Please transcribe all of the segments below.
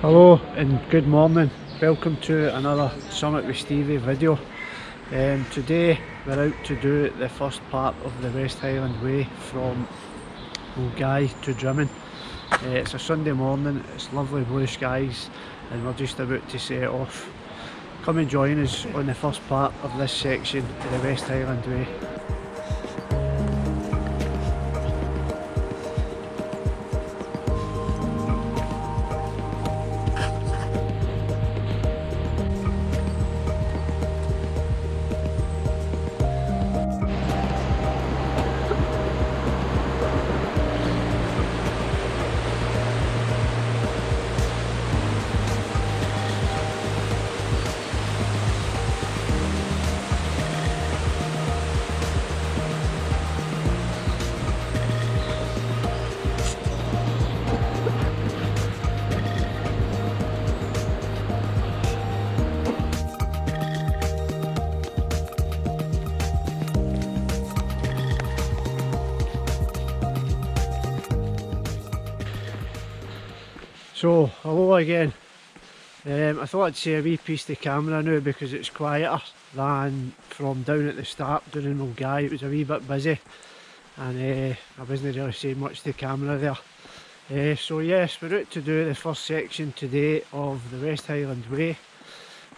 Hello and good morning. Welcome to another Summit with Stevie video. Today we're out to do the first part of the West Highland Way from Milngavie to Drymen. It's a Sunday morning, it's lovely blue skies and we're just about to set off. Come and join us on the first part of this section of the West Highland Way. So, hello again. I thought I'd say a wee piece to camera now because it's quieter than from down at the start down in Milngavie. It was a wee bit busy and I wasn't really saying much to camera there. So yes, we're out to do the first section today of the West Highland Way.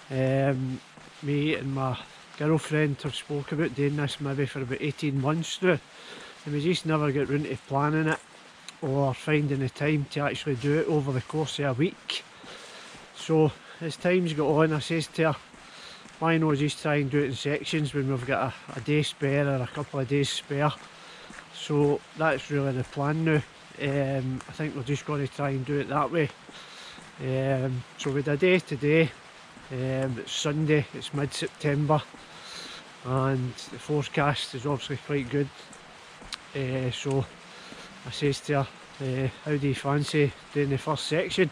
Me and my girlfriend have spoke about doing this maybe for about 18 months now and we just never got round to planning it or finding the time to actually do it over the course of a week. So as time's got on, I says to her, why not just try and do it in sections when we've got a day spare or a couple of days spare. So that's really the plan now. I think we're just going to try and do it that way. So with a day today, it's Sunday, it's mid-September and the forecast is obviously quite good. So I says to her, how do you fancy doing the first section?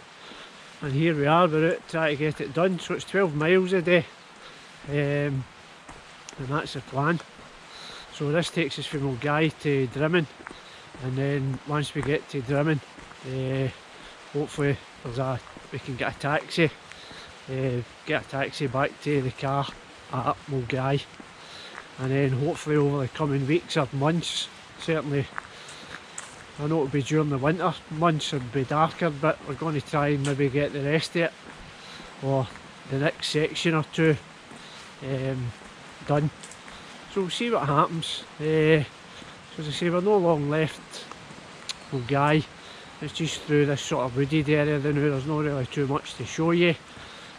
And here we are, we're out trying to get it done. So it's 12 miles a day and that's the plan. So this takes us from Milngavie to Drymen, and then once we get to Drymen, hopefully we can get a taxi back to the car at Milngavie, and then hopefully over the coming weeks or months, certainly I know it'll be during the winter months, it'll be darker, but we're going to try and maybe get the rest of it or the next section or two done. So we'll see what happens. So as I say, we're no long left Milngavie. It's just through this sort of wooded area now, there's not really too much to show you.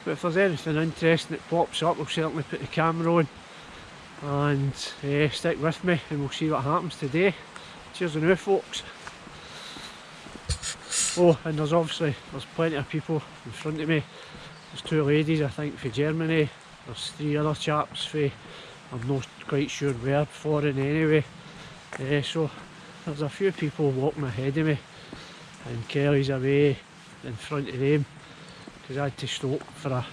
But if there's anything interesting that pops up, we'll certainly put the camera on and stick with me and we'll see what happens today. Cheers on you folks. Oh, and there's plenty of people in front of me. There's two ladies I think for Germany, there's three other chaps for, I'm not quite sure where, foreign anyway. So there's a few people walking ahead of me and Kelly's away in front of them because I had to stop for a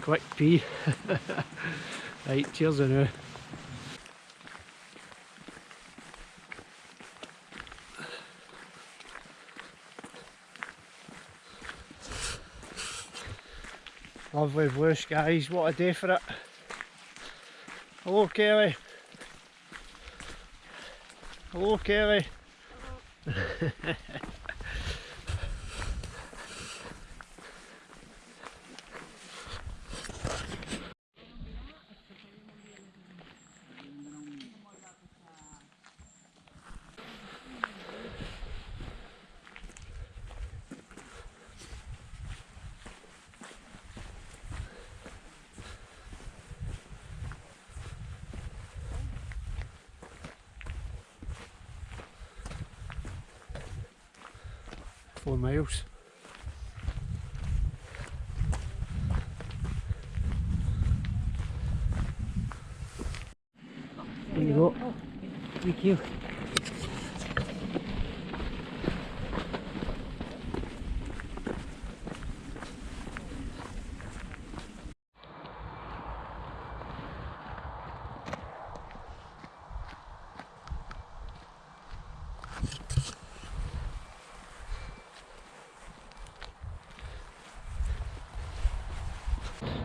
quick pee. Right, cheers on you. Lovely blue skies, what a day for it. Hello Kelly. Hello Kelly. Hello. 4 miles. There you go. Thank you.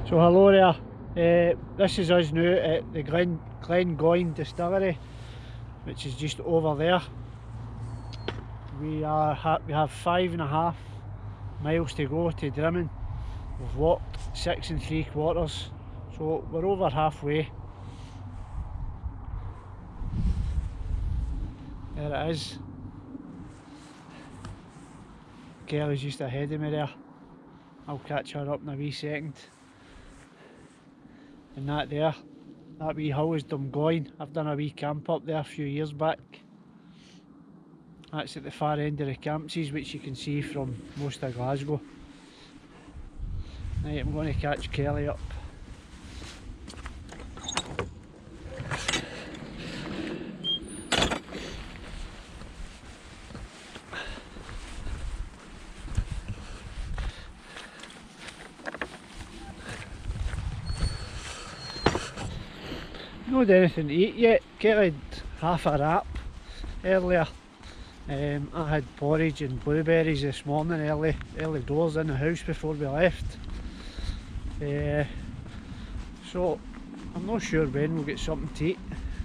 So hello there, this is us now at the Glengoyne distillery, which is just over there. We have 5.5 miles to go to Drymen. We've walked 6 3/4, so we're over halfway. There it is. Kelly's just ahead of me there. I'll catch her up in a wee second. And that there, that wee hill is Dungoyne. I've done a wee camp up there a few years back. That's at the far end of the Campsies, which you can see from most of Glasgow. Right, I'm going to catch Kelly up. Not anything to eat yet. Kelly had half a wrap earlier. I had porridge and blueberries this morning, early doors in the house before we left. So I'm not sure when we'll get something to eat.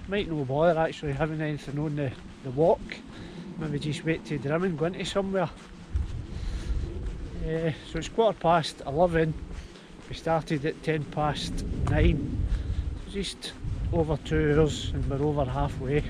Might no bother actually having anything on the walk. Maybe just wait till Drymen, go into somewhere. So it's 11:15. We started at 9:10. Just over 2 hours and we're over halfway.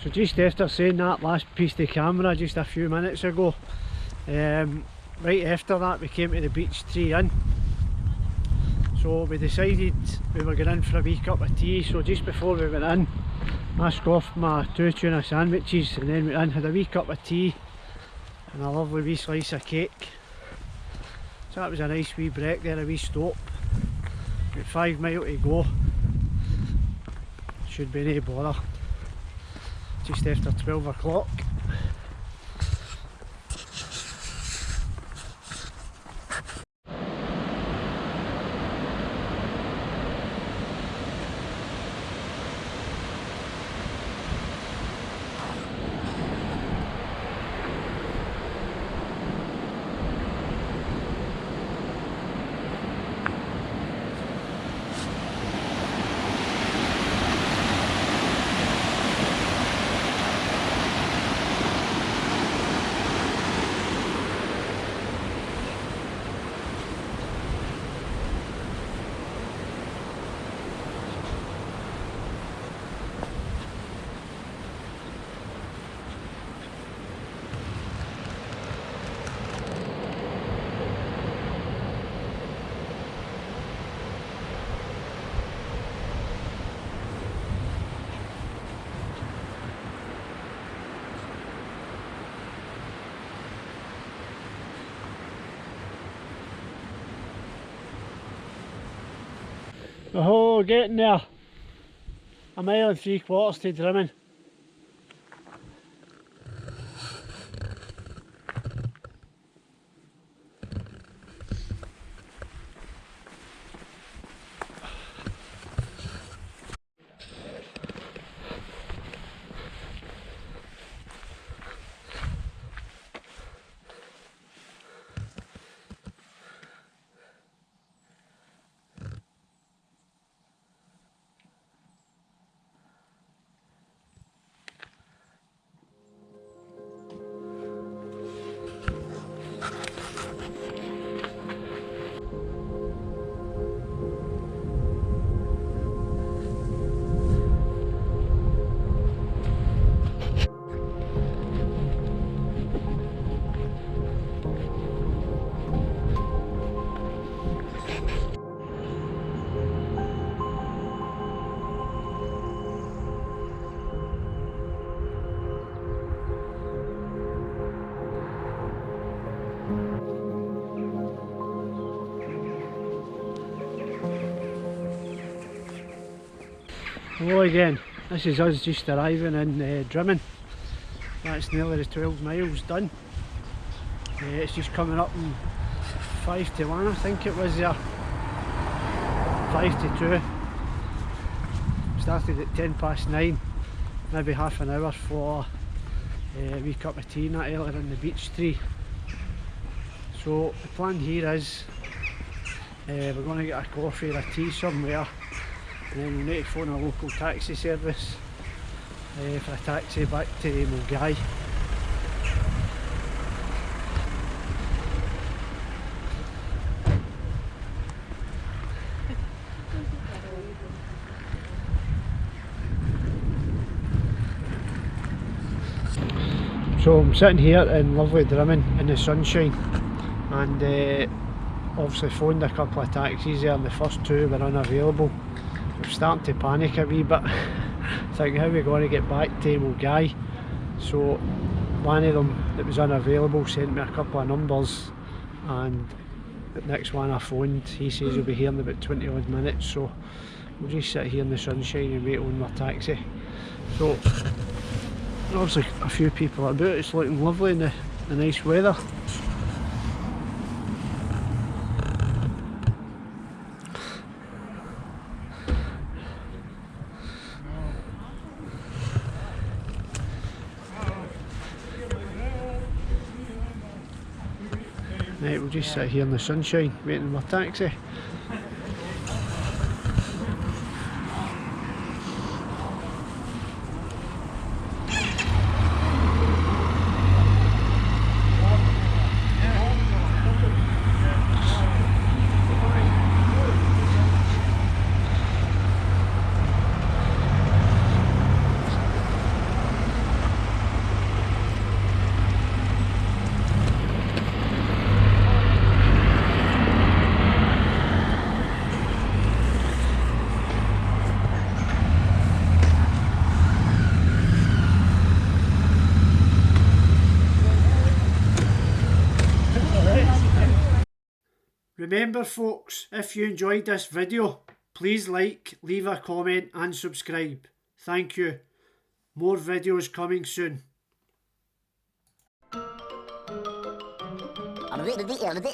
So just after saying that last piece to camera just a few minutes ago, right after that we came to the Beech Tree Inn. So we decided we were going in for a wee cup of tea, so just before we went in, asked off my 2 tuna sandwiches and then went in, had a wee cup of tea and a lovely wee slice of cake. So that was a nice wee break there, a wee stop. Got 5 miles to go. Should be no bother. Just after 12 o'clock. Oh, getting there. 1 3/4 miles to Drymen. Hello again, this is us just arriving in Drymen. That's nearly the 12 miles done. It's just coming up in 5 to 1 I think it was there. 5 to 2. Started at 10 past 9, maybe half an hour for a wee cup of tea and that earlier in the Beech Tree. So the plan here is we're going to get a coffee or a tea somewhere, and then we need to phone a local taxi service for a taxi back to Milngavie. So I'm sitting here in lovely Drymen in the sunshine, and obviously phoned a couple of taxis there and the first two were unavailable. I'm starting to panic a wee bit, thinking how are we going to get back to Milngavie. So one of them that was unavailable sent me a couple of numbers, and the next one I phoned, he says he'll be here in about 20 odd minutes, so we'll just sit here in the sunshine and wait on my taxi. So obviously a few people about, it's looking lovely in the nice weather. Right, we'll just sit here in the sunshine waiting for my taxi. Remember folks, if you enjoyed this video, please like, leave a comment and subscribe. Thank you. More videos coming soon.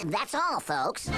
That's all, folks.